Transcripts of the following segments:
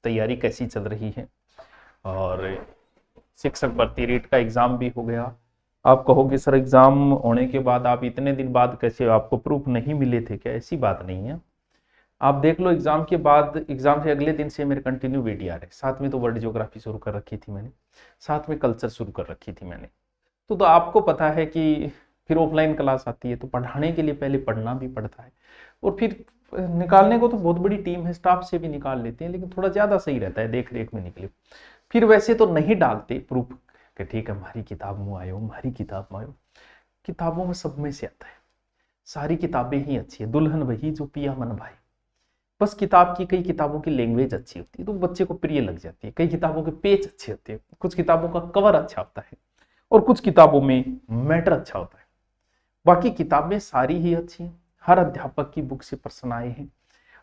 तैयारी कैसी चल रही है। और शिक्षक भर्ती रेट का एग्जाम भी हो गया। आप कहोगे सर एग्जाम होने के बाद आप इतने दिन बाद कैसे, आपको प्रूफ नहीं मिले थे क्या? ऐसी बात नहीं है। आप देख लो एग्जाम के बाद, एग्जाम से अगले दिन से मेरे कंटिन्यू वीडियो आ रहे। साथ में तो वर्ल्ड ज्योग्राफी शुरू कर रखी थी मैंने, साथ में कल्चर शुरू कर रखी थी मैंने। तो आपको पता है कि फिर ऑफलाइन क्लास आती है तो पढ़ाने के लिए पहले पढ़ना भी पड़ता है, और फिर निकालने को तो बहुत बड़ी टीम है, स्टाफ से भी निकाल लेते हैं, लेकिन थोड़ा ज़्यादा सही रहता है देख रेख में निकले। फिर वैसे तो नहीं डालते प्रूफ कि ठीक है हमारी किताब में आयो, हमारी किताब में आयो। किताबों में सब में से आता है, सारी किताबें ही अच्छी है, दुल्हन वही जो पिया मन भाई। बस किताब की, कई किताबों की लैंग्वेज अच्छी होती है तो बच्चे को प्रिय लग जाती है, कई किताबों के पेज अच्छे होते हैं, कुछ किताबों का कवर अच्छा होता है, और कुछ किताबों में मैटर अच्छा होता है। बाकी किताबें सारी ही अच्छी हैं, हर अध्यापक की बुक से प्रश्न आए हैं।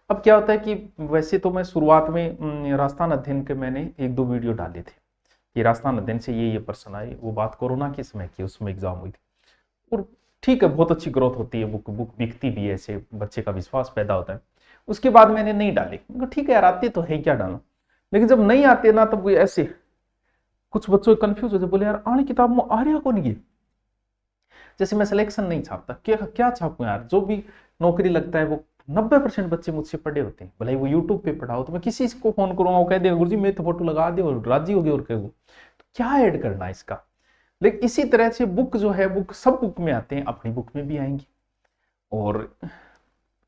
अब क्या होता है कि वैसे तो मैं शुरुआत में राजस्थान अध्ययन के मैंने 1-2 वीडियो डाले थे कि राजस्थान अध्ययन से ये प्रश्न आए, वो बात कोरोना के समय की, उसमें एग्जाम हुई थी। और ठीक है, बहुत अच्छी ग्रोथ होती है, बुक बिकती भी है, ऐसे बच्चे का विश्वास पैदा होता है। उसके बाद मैंने नहीं डाली, ठीक है यार आते तो है, क्या डालना। लेकिन जब नहीं आते ना, तब ऐसे कुछ बच्चों कंफ्यूज होते, बोले यार आने किताब में आ रहा कौन ये। जैसे मैं सिलेक्शन नहीं छापता, क्या छापूं यार, जो भी नौकरी लगता है वो 90% बच्चे मुझसे पढ़े होते हैं, भले वो यूट्यूब पे पढ़ाओ, तो मैं किसी को फोन करूंगा, वो कह देगा गुरुजी मेरे तो फोटो लगा दे और राजी हो गए, और कहो तो क्या ऐड करना इसका। लेकिन इसी तरह से बुक जो है, बुक सब बुक में आते हैं, अपनी बुक में भी आएंगे, और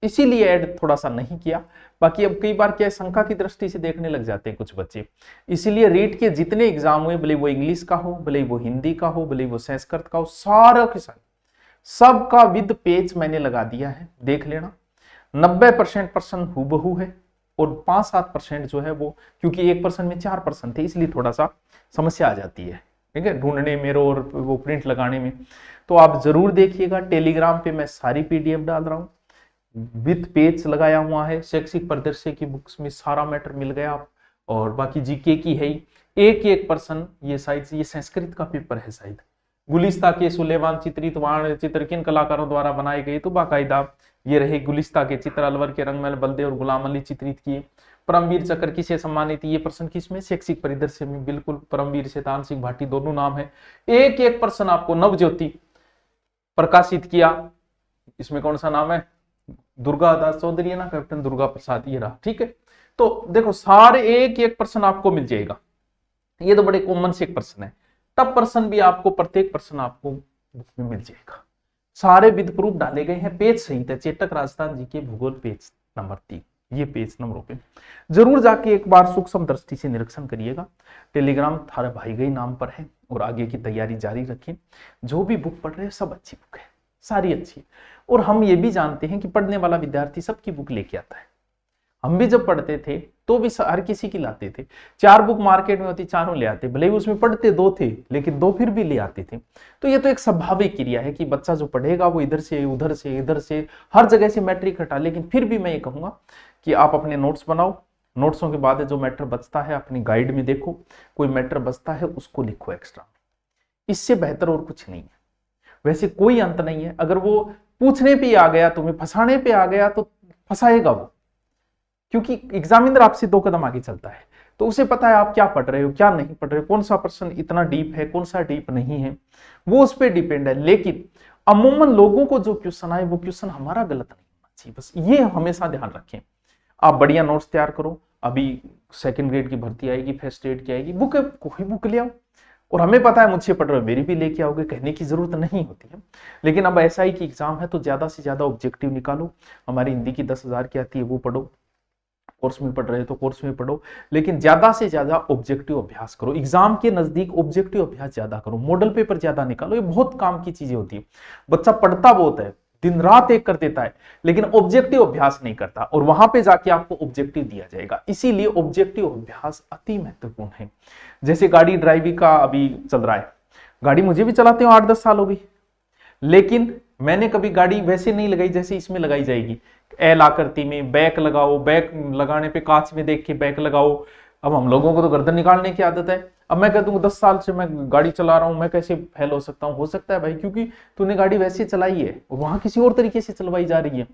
इसीलिए ऐड थोड़ा सा नहीं किया। बाकी अब कई बार क्या है, शंका की दृष्टि से देखने लग जाते हैं कुछ बच्चे, इसीलिए रीट के जितने एग्जाम हुए, भले वो इंग्लिश का हो, भले वो हिंदी का हो, भले वो संस्कृत का हो, सारा के सारे सबका विद पेज मैंने लगा दिया है, देख लेना। 90% प्रश्न हूबहू है, और 5-7% जो है वो, क्योंकि एक प्रश्न में 4 प्रश्न थे, इसलिए थोड़ा सा समस्या आ जाती है, ठीक है, ढूंढने में और वो प्रिंट लगाने में। तो आप जरूर देखिएगा, टेलीग्राम पे मैं सारी पीडीएफ डाल रहा हूँ, विद पेज लगाया हुआ है, शैक्षिक परिदृश्य की बुक्स में सारा मैटर मिल गया आप। और बाकी जीके की है ही, एक प्रश्न, ये शायद ये संस्कृत का पेपर है शायद, गुलिस्ता के सुलेमान चित्रित वाण चित्र किन कलाकारों द्वारा बनाए गए, तो बाकायदा ये रहे गुलिस्ता के चित्र, अलवर के रंगमहल बलदेव और गुलाम अली चित्रित किए। परमवीर चक्र किसे सम्मानित, ये प्रश्न किसमें, शैक्षिक परिदृश्य में, बिल्कुल परमवीर से तानसिंह भाटी दोनों नाम है। एक प्रश्न आपको नवज्योति प्रकाशित किया, इसमें कौन सा नाम है, दुर्गा दास चौधरी है ना, कैप्टन दुर्गा प्रसाद, ये रहा, ठीक है। तो देखो सारे एक प्रश्न आपको मिल जाएगा, ये तो बड़े कॉमन से एक प्रश्न है। तब प्रश्न भी आपको, प्रत्येक प्रश्न आपको बुक में मिल जाएगा, सारे विद प्रूफ डाले गए हैं, पेज सहित है। चेतक राजस्थान जी के भूगोल पेज नंबर 3, ये पेज नंबरों पे जरूर जाके एक बार सूक्ष्म दृष्टि से निरीक्षण करिएगा। टेलीग्राम थारा भाई गई नाम पर है, और आगे की तैयारी जारी रखें। जो भी बुक पढ़ रहे हैं सब अच्छी बुक है, सारी अच्छी है। और हम ये भी जानते हैं कि पढ़ने वाला विद्यार्थी सबकी बुक लेके आता है। हम भी जब पढ़ते थे तो भी हर किसी की लाते थे, 4 बुक मार्केट में होती, चारों ले आते, भले ही उसमें पढ़ते 2 थे, लेकिन 2 फिर भी ले आते थे। तो ये तो एक स्वाभाविक क्रिया है कि बच्चा जो पढ़ेगा वो इधर से उधर से इधर से हर जगह से मैट्रिक हटा। लेकिन फिर भी मैं ये कहूंगा कि आप अपने नोट्स बनाओ, नोट्सों के बाद जो मैटर बचता है अपनी गाइड में देखो, कोई मैटर बचता है उसको लिखो एक्स्ट्रा, इससे बेहतर और कुछ नहीं है। वैसे कोई अंत नहीं है, अगर वो पूछने पे आ गया, तुम्हें फंसाने पे आ गया तो फंसाएगा वो, क्योंकि एग्जामिनर आपसे 2 कदम आगे चलता है, तो उसे पता है आप क्या पढ़ रहे हो, क्या नहीं पढ़ रहे हो, कौन सा प्रश्न इतना डीप है, कौन सा डीप नहीं है, वो उस पर डिपेंड है। लेकिन अमूमन लोगों को जो क्वेश्चन आए वो क्वेश्चन हमारा गलत नहीं होना चाहिए, बस ये हमेशा ध्यान रखें। आप बढ़िया नोट्स तैयार करो, अभी 2nd ग्रेड की भर्ती आएगी, फर्स्ट ग्रेड की आएगी, बुक कोई बुक ले आओ, और हमें पता है मुझसे पढ़ रहे हो, मेरी भी लेके आओगे, कहने की जरूरत नहीं होती है। लेकिन अब ऐसा ही कि एग्जाम है तो ज्यादा से ज्यादा ऑब्जेक्टिव निकालो। हमारी हिंदी की 10,000 की आती है वो पढ़ो, कोर्स में पढ़ रहे हो तो कोर्स में पढ़ो, लेकिन ज्यादा से ज्यादा ऑब्जेक्टिव अभ्यास करो। एग्जाम के नजदीक ऑब्जेक्टिव अभ्यास ज्यादा करो, मॉडल पेपर ज्यादा निकालो, ये बहुत काम की चीजें होती है। बच्चा पढ़ता बहुत है, दिन रात एक कर देता है, लेकिन ऑब्जेक्टिव अभ्यास नहीं करता, और वहां पे जाके आपको ऑब्जेक्टिव दिया जाएगा। इसीलिए ऑब्जेक्टिव अभ्यास अति महत्वपूर्ण है। जैसे गाड़ी ड्राइविंग का अभी चल रहा है, गाड़ी मुझे भी चलाते हो 8-10 साल हो गई, लेकिन मैंने कभी गाड़ी वैसे नहीं लगाई जैसे इसमें लगाई जाएगी, एल आकृति में बैक लगाओ, बैक लगाने पे कांच में देख के बैक लगाओ। अब हम लोगों को तो गर्दन निकालने की आदत है। अब मैं कह दूंगा 10 साल से मैं गाड़ी चला रहा हूं, मैं कैसे फेल हो सकता हूं? हो सकता है भाई, क्योंकि तूने गाड़ी वैसे चलाई है और वहां किसी और तरीके से चलवाई जा रही है।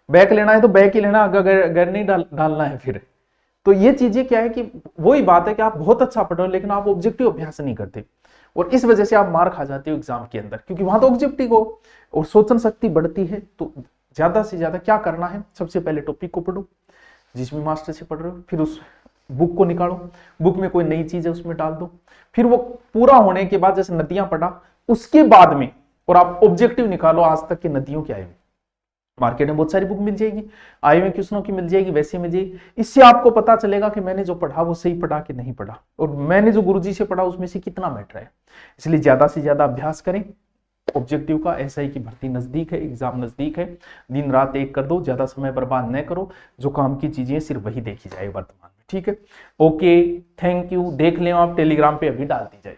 बैक लेना है तो बैक ही लेना, अगर नहीं डालना है फिर तो ये चीजें क्या है कि वही बात है कि आप बहुत अच्छा पढ़ रहे हो लेकिन आप ऑब्जेक्टिव अभ्यास नहीं करते, और इस वजह से आप मार खा जाते हो एग्जाम के अंदर, क्योंकि वहां तो ऑब्जेक्टिव हो और सोचन शक्ति बढ़ती है। तो ज्यादा से ज्यादा क्या करना है, सबसे पहले टॉपिक को पढ़ो जिसमें मास्टर से पढ़ रहे हो, फिर उस बुक को निकालो, बुक में कोई नई चीज है उसमें डाल दो, फिर वो पूरा होने के बाद जैसे नदियां पढ़ा उसके बाद में, और आप ऑब्जेक्टिव निकालो आज तक की नदियों के आए हुए, मार्केट में बहुत सारी बुक मिल जाएगी, आए हुए क्वेश्चनों की मिल जाएगी, वैसे मिल जाएगी। इससे आपको पता चलेगा कि मैंने जो पढ़ा वो सही पढ़ा कि नहीं पढ़ा, और मैंने जो गुरुजी से पढ़ा उसमें से कितना मैटर है। इसलिए ज्यादा से ज्यादा अभ्यास करें ऑब्जेक्टिव का। एसआई की भर्ती नजदीक है, एग्जाम नजदीक है, दिन रात एक कर दो, ज्यादा समय बर्बाद न करो, जो काम की चीजें सिर्फ वही देखी जाए वर्तमान में। ठीक है, ओके, थैंक यू। देख लें आप टेलीग्राम पे अभी डाल दी जाए।